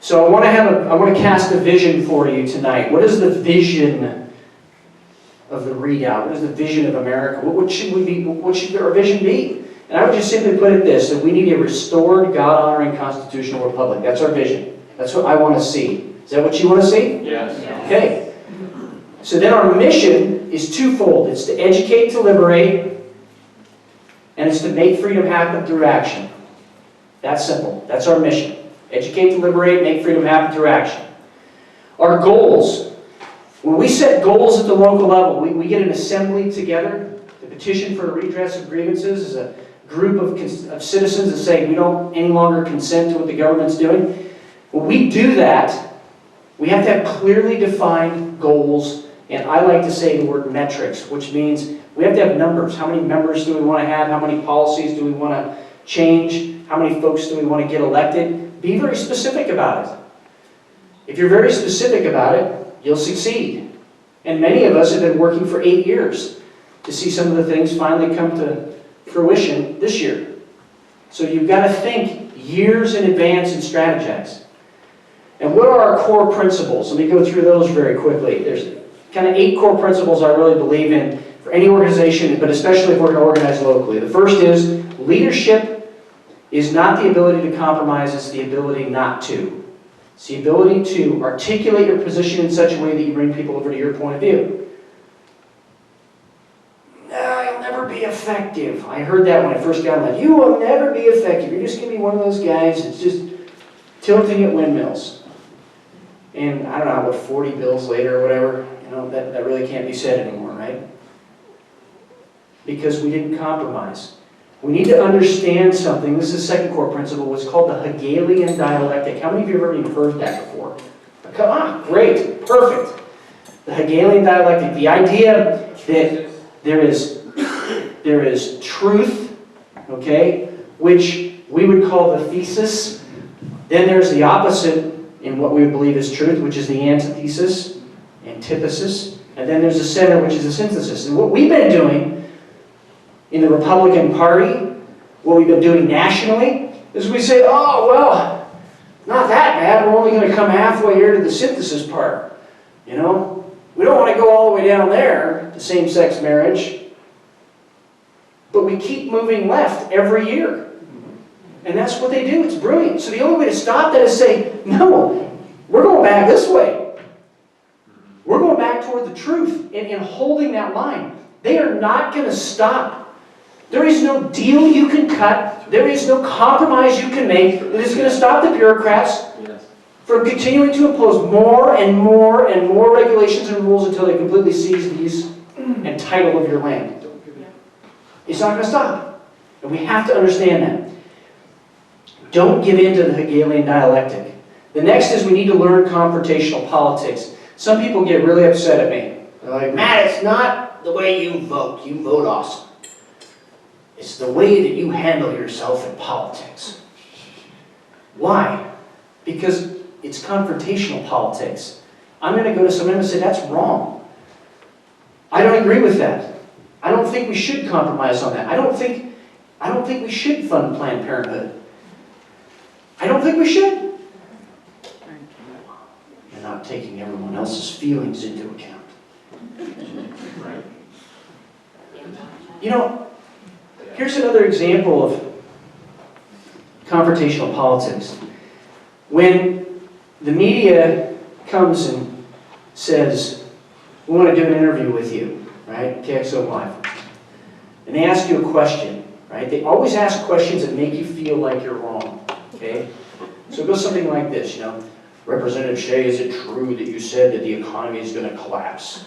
So I want to cast a vision for you tonight. What is the vision of the readout? What is the vision of America? What should our vision be? And I would just simply put it this, that we need a restored, God-honoring constitutional republic. That's our vision. That's what I want to see. Is that what you want to see? Yes. Okay. So then our mission is twofold. It's to educate, to liberate, and it's to make freedom happen through action. That's simple. That's our mission. Educate, to liberate, make freedom happen through action. Our goals. When we set goals at the local level, we get an assembly together. The petition for the redress of grievances is a group of citizens that say we don't any longer consent to what the government's doing. When we do that, we have to have clearly defined goals, and I like to say the word metrics, which means we have to have numbers. How many members do we want to have? How many policies do we want to change? How many folks do we want to get elected? Be very specific about it. If you're very specific about it, you'll succeed. And many of us have been working for 8 years to see some of the things finally come to fruition this year. So you've got to think years in advance and strategize. And what are our core principles? Let me go through those very quickly. There's kind of 8 core principles I really believe in for any organization, but especially if we're going to organize locally. The first is leadership is not the ability to compromise, it's the ability not to. It's the ability to articulate your position in such a way that you bring people over to your point of view. No, you'll never be effective. I heard that when I first got on. You will never be effective. You're just going to be one of those guys that's just tilting at windmills. And I don't know, 40 bills later or whatever, that really can't be said anymore, right? Because we didn't compromise. We need to understand something. This is the second core principle. What's called the Hegelian dialectic. How many of you have ever even heard that before? Come on, great, perfect. The Hegelian dialectic, the idea that there is truth, okay, which we would call the thesis. Then there's the opposite in what we believe is truth, which is the antithesis, antithesis. And then there's the center, which is the synthesis. And what we've been doing in the Republican Party, what we've been doing nationally, is we say, oh, well, not that bad. We're only going to come halfway here to the synthesis part. We don't want to go all the way down there to same-sex marriage. But we keep moving left every year. And that's what they do. It's brilliant. So the only way to stop that is say, no, we're going back this way. We're going back toward the truth and holding that line. They are not going to stop. There is no deal you can cut. There is no compromise you can make that is going to stop the bureaucrats from continuing to impose more and more and more regulations and rules until they completely seize the use and title of your land. It's not going to stop. And we have to understand that. Don't give in to the Hegelian dialectic. The next is we need to learn confrontational politics. Some people get really upset at me. They're like, Matt, it's not the way you vote. You vote awesome. It's the way that you handle yourself in politics. Why? Because it's confrontational politics. I'm going to go to someone and say, that's wrong. I don't agree with that. I don't think we should compromise on that. I don't think we should fund Planned Parenthood. I don't think we should. You're not taking everyone else's feelings into account. Right. Here's another example of confrontational politics. When the media comes and says, we want to do an interview with you, right? KXO Live. And they ask you a question, right? They always ask questions that make you feel like you're wrong, okay? So it goes something like this, Representative Shea, is it true that you said that the economy is going to collapse?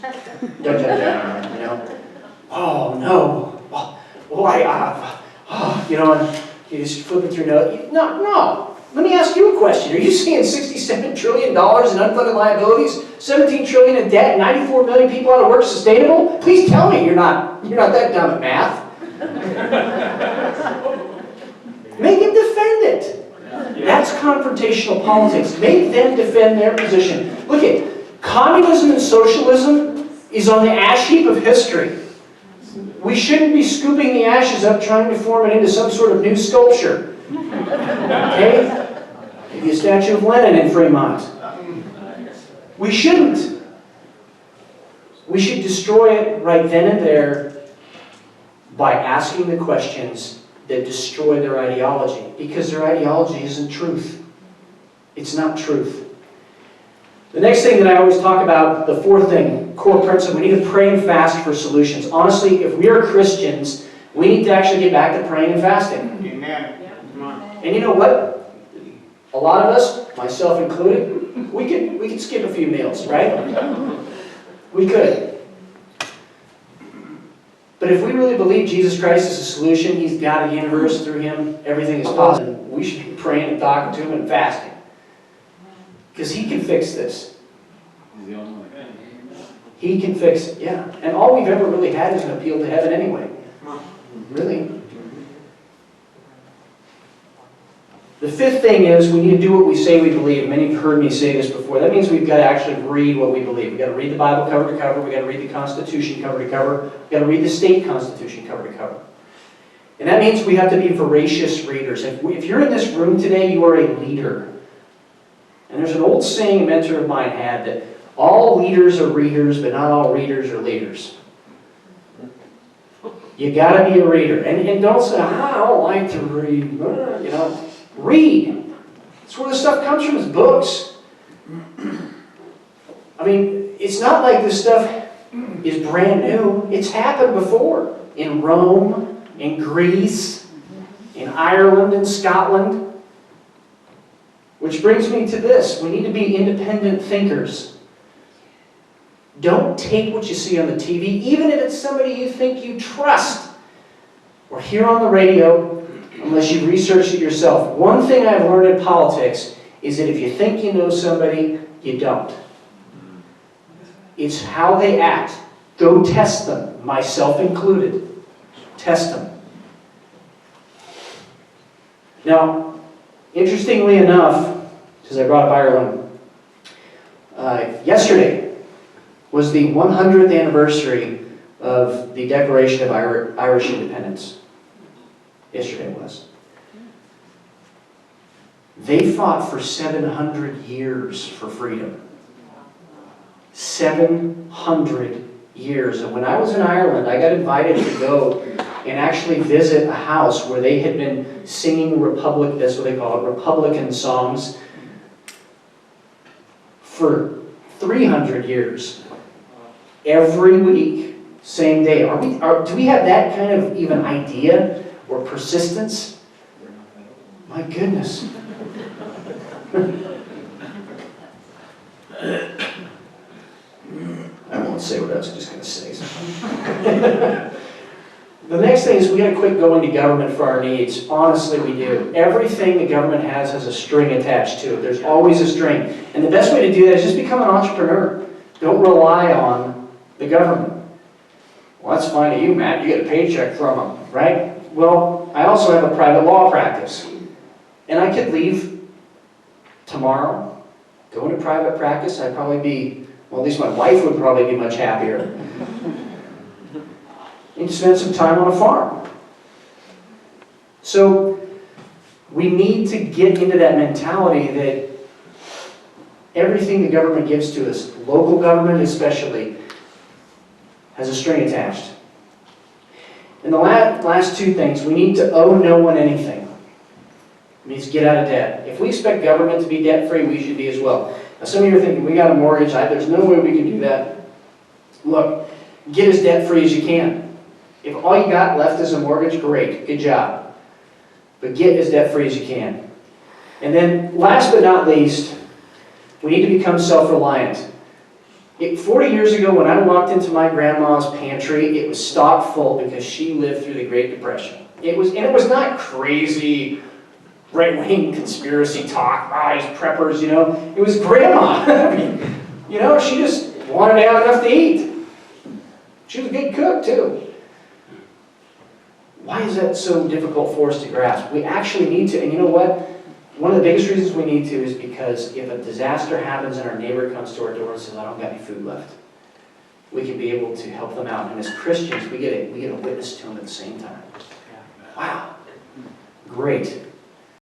Oh, no. Well, and you just flip it through. No. Let me ask you a question. Are you seeing $67 trillion in unfunded liabilities, 17 trillion in debt, 94 million people out of work sustainable? Please tell me you're not that dumb at math. Make them defend it. That's confrontational politics. Make them defend their position. Look at communism and socialism is on the ash heap of history. We shouldn't be scooping the ashes up trying to form it into some sort of new sculpture. Okay? should be a statue of Lenin in Fremont. We shouldn't. We should destroy it right then and there by asking the questions that destroy their ideology, because their ideology isn't truth. It's not truth. The next thing that I always talk about, the fourth thing, core principle, we need to pray and fast for solutions. Honestly, if we are Christians, we need to actually get back to praying and fasting. Amen. And you know what? A lot of us, myself included, we could skip a few meals, right? We could. But if we really believe Jesus Christ is the solution, He's God of the universe, through Him everything is possible, we should be praying and talking to Him and fasting. Because He can fix this. He's the only one. He can fix it, yeah. And all we've ever really had is an appeal to heaven anyway. Really. The fifth thing is we need to do what we say we believe. Many have heard me say this before. That means we've got to actually read what we believe. We've got to read the Bible cover to cover. We've got to read the Constitution cover to cover. We've got to read the state Constitution cover to cover. And that means we have to be voracious readers. If you're in this room today, you are a leader. And there's an old saying a mentor of mine had that all leaders are readers, but not all readers are leaders. You got to be a reader. And don't say, I don't like to read. You know, read. That's where this stuff comes from, is books. I mean, it's not like this stuff is brand new. It's happened before. In Rome, in Greece, in Ireland, in Scotland. Which brings me to this. We need to be independent thinkers. Don't take what you see on the TV, even if it's somebody you think you trust, or hear on the radio, unless you've researched it yourself. One thing I've learned in politics is that if you think you know somebody, you don't. It's how they act. Go test them, myself included. Test them. Now, interestingly enough, because I brought up Ireland, yesterday was the 100th anniversary of the Declaration of Irish Independence. Yesterday was. They fought for 700 years for freedom. 700 years. And when I was in Ireland, I got invited to go and actually visit a house where they had been singing that's what they call it, Republican songs for 300 years. Every week, same day. Do we have that kind of even idea or persistence? My goodness. I won't say what I was just going to say. The next thing is we got to quit going to government for our needs. Honestly, we do. Everything the government has a string attached to it. There's always a string. And the best way to do that is just become an entrepreneur. Don't rely on the government. Well, that's fine to you, Matt. You get a paycheck from them, right? Well, I also have a private law practice. And I could leave tomorrow, go into private practice. I'd probably be, well, at least my wife would probably be much happier. And spend some time on a farm. So, we need to get into that mentality that everything the government gives to us, local government especially, has a string attached. And the last two things, we need to owe no one anything. It means get out of debt. If we expect government to be debt-free, we should be as well. Now some of you are thinking, we got a mortgage, there's no way we can do that. Look, get as debt-free as you can. If all you got left is a mortgage, great, good job. But get as debt-free as you can. And then, last but not least, we need to become self-reliant. 40 years ago, when I walked into my grandma's pantry, it was stocked full because she lived through the Great Depression. It was not crazy right-wing conspiracy talk, these preppers, you know. It was grandma. I mean, you know, she just wanted to have enough to eat. She was a good cook, too. Why is that so difficult for us to grasp? We actually need to, and you know what? One of the biggest reasons we need to is because if a disaster happens and our neighbor comes to our door and says, I don't got any food left, we can be able to help them out. And as Christians, we get a witness to them at the same time. Wow. Great.